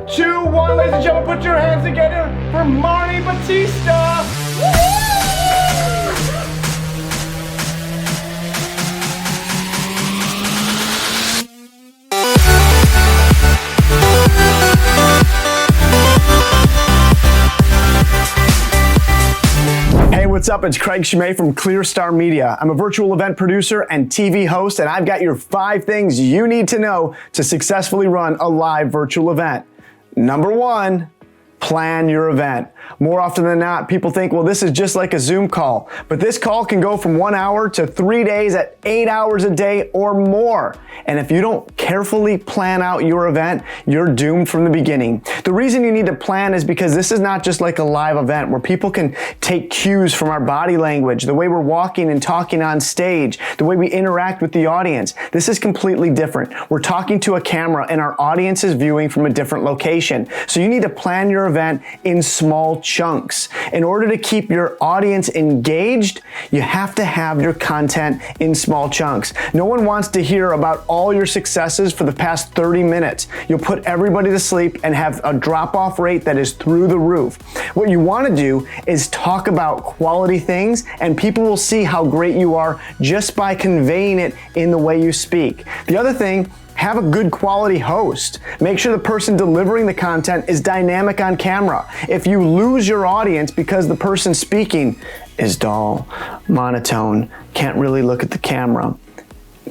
2, 1. Ladies and gentlemen, put your hands together for Marnie Batista. Hey, what's up? It's Craig Scime from ClearStar Media. I'm a virtual event producer and TV host, and I've got your 5 things you need to know to successfully run a live virtual event. Number 1, plan your event. More often than not, people think, well, this is just like a Zoom call, but this call can go from 1 hour to 3 days at 8 hours a day or more. And if you don't carefully plan out your event, you're doomed from the beginning. The reason you need to plan is because this is not just like a live event where people can take cues from our body language, the way we're walking and talking on stage, the way we interact with the audience. This is completely different. We're talking to a camera and our audience is viewing from a different location. So you need to plan your event in small chunks. In order to keep your audience engaged, you have to have your content in small chunks. No one wants to hear about all your successes for the past 30 minutes. You'll put everybody to sleep and have a drop-off rate that is through the roof. What you want to do is talk about quality things, and people will see how great you are just by conveying it in the way you speak. The other thing, have a good quality host. Make sure the person delivering the content is dynamic on camera. If you lose your audience because the person speaking is dull, monotone, can't really look at the camera,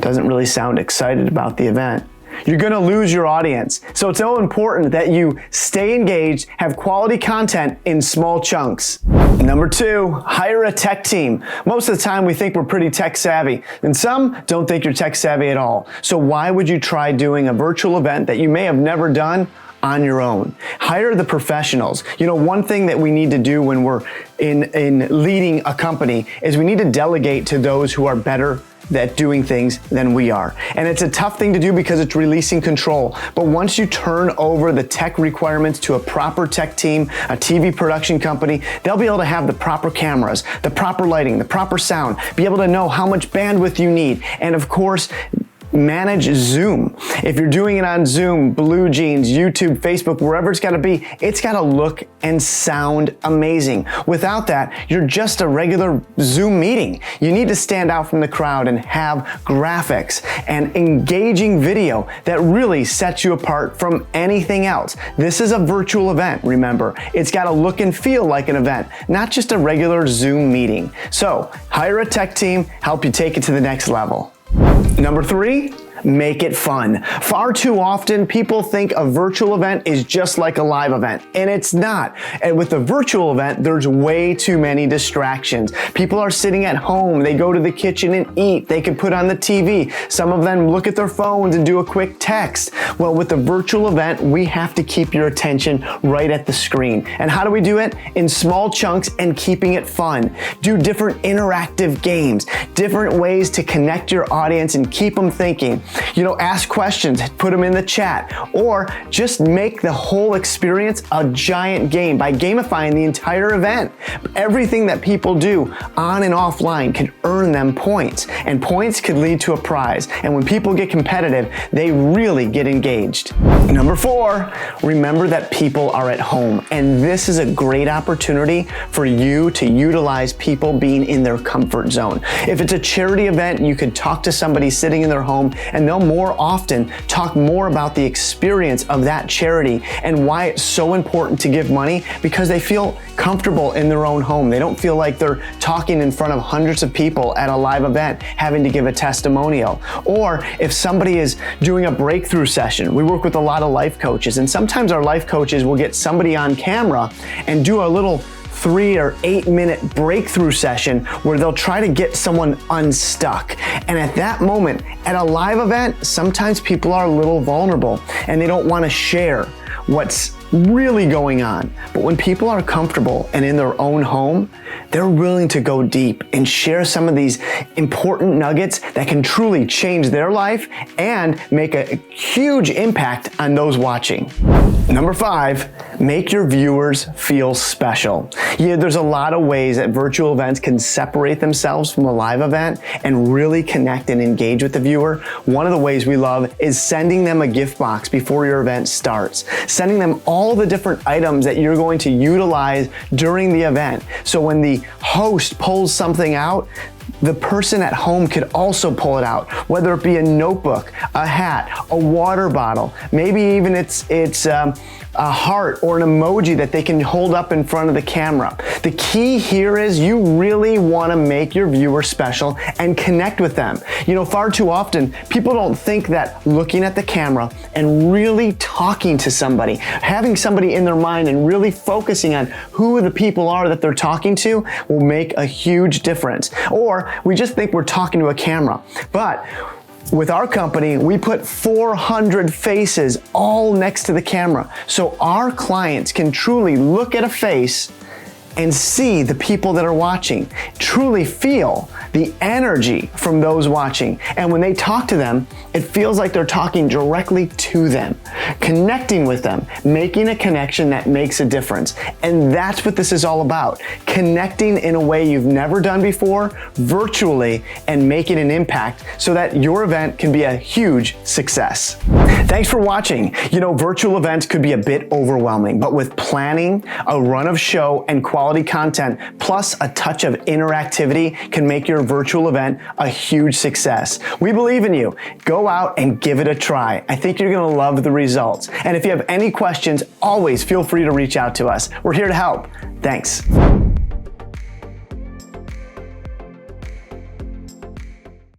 doesn't really sound excited about the event, you're gonna lose your audience. So it's so important that you stay engaged, have quality content in small chunks. Number 2, hire a tech team. Most of the time we think we're pretty tech savvy, and some don't think you're tech savvy at all. So why would you try doing a virtual event that you may have never done on your own? Hire the professionals. You know, one thing that we need to do when we're in leading a company is we need to delegate to those who are better at doing things than we are. And it's a tough thing to do because it's releasing control. But once you turn over the tech requirements to a proper tech team, a TV production company, they'll be able to have the proper cameras, the proper lighting, the proper sound, be able to know how much bandwidth you need, and of course, manage Zoom. If you're doing it on Zoom, Blue Jeans, YouTube, Facebook, wherever it's gotta be, it's gotta look and sound amazing. Without that, you're just a regular Zoom meeting. You need to stand out from the crowd and have graphics and engaging video that really sets you apart from anything else. This is a virtual event, remember. It's gotta look and feel like an event, not just a regular Zoom meeting. So, hire a tech team, help you take it to the next level. Number 3, make it fun. Far too often, people think a virtual event is just like a live event, and it's not. And with a virtual event, there's way too many distractions. People are sitting at home, they go to the kitchen and eat, they can put on the TV. Some of them look at their phones and do a quick text. Well, with a virtual event, we have to keep your attention right at the screen. And how do we do it? In small chunks and keeping it fun. Do different interactive games, different ways to connect your audience and keep them thinking. You know, ask questions, put them in the chat, or just make the whole experience a giant game by gamifying the entire event. Everything that people do on and offline can earn them points, and points could lead to a prize. And when people get competitive, they really get engaged. Number 4, remember that people are at home, and this is a great opportunity for you to utilize people being in their comfort zone. If it's a charity event, you could talk to somebody sitting in their home, and they'll more often talk more about the experience of that charity and why it's so important to give money, because they feel comfortable in their own home. They don't feel like they're talking in front of hundreds of people at a live event having to give a testimonial. Or if somebody is doing a breakthrough session, we work with a lot of life coaches, and sometimes our life coaches will get somebody on camera and do a little 3 or 8 minute breakthrough session where they'll try to get someone unstuck. And at that moment, at a live event, sometimes people are a little vulnerable and they don't want to share what's really going on. But when people are comfortable and in their own home, they're willing to go deep and share some of these important nuggets that can truly change their life and make a huge impact on those watching. Number 5, make your viewers feel special. Yeah, there's a lot of ways that virtual events can separate themselves from a live event and really connect and engage with the viewer. One of the ways we love is sending them a gift box before your event starts, sending them all the different items that you're going to utilize during the event. So when the host pulls something out, the person at home could also pull it out, whether it be a notebook, a hat, a water bottle, maybe even it's a heart or an emoji that they can hold up in front of the camera. The key here is you really want to make your viewer special and connect with them. You know, far too often, people don't think that looking at the camera and really talking to somebody, having somebody in their mind and really focusing on who the people are that they're talking to will make a huge difference. Or we just think we're talking to a camera. But with our company, we put 400 faces all next to the camera, so our clients can truly look at a face and see the people that are watching, truly feel the energy from those watching. And when they talk to them, it feels like they're talking directly to them, connecting with them, making a connection that makes a difference. And that's what this is all about, connecting in a way you've never done before, virtually, and making an impact so that your event can be a huge success. Thanks for watching. You know, virtual events could be a bit overwhelming, but with planning, a run of show, and quality content, plus a touch of interactivity can make your virtual event a huge success. We believe in you. Go out and give it a try. I think you're going to love the results. And if you have any questions, always feel free to reach out to us. We're here to help. Thanks.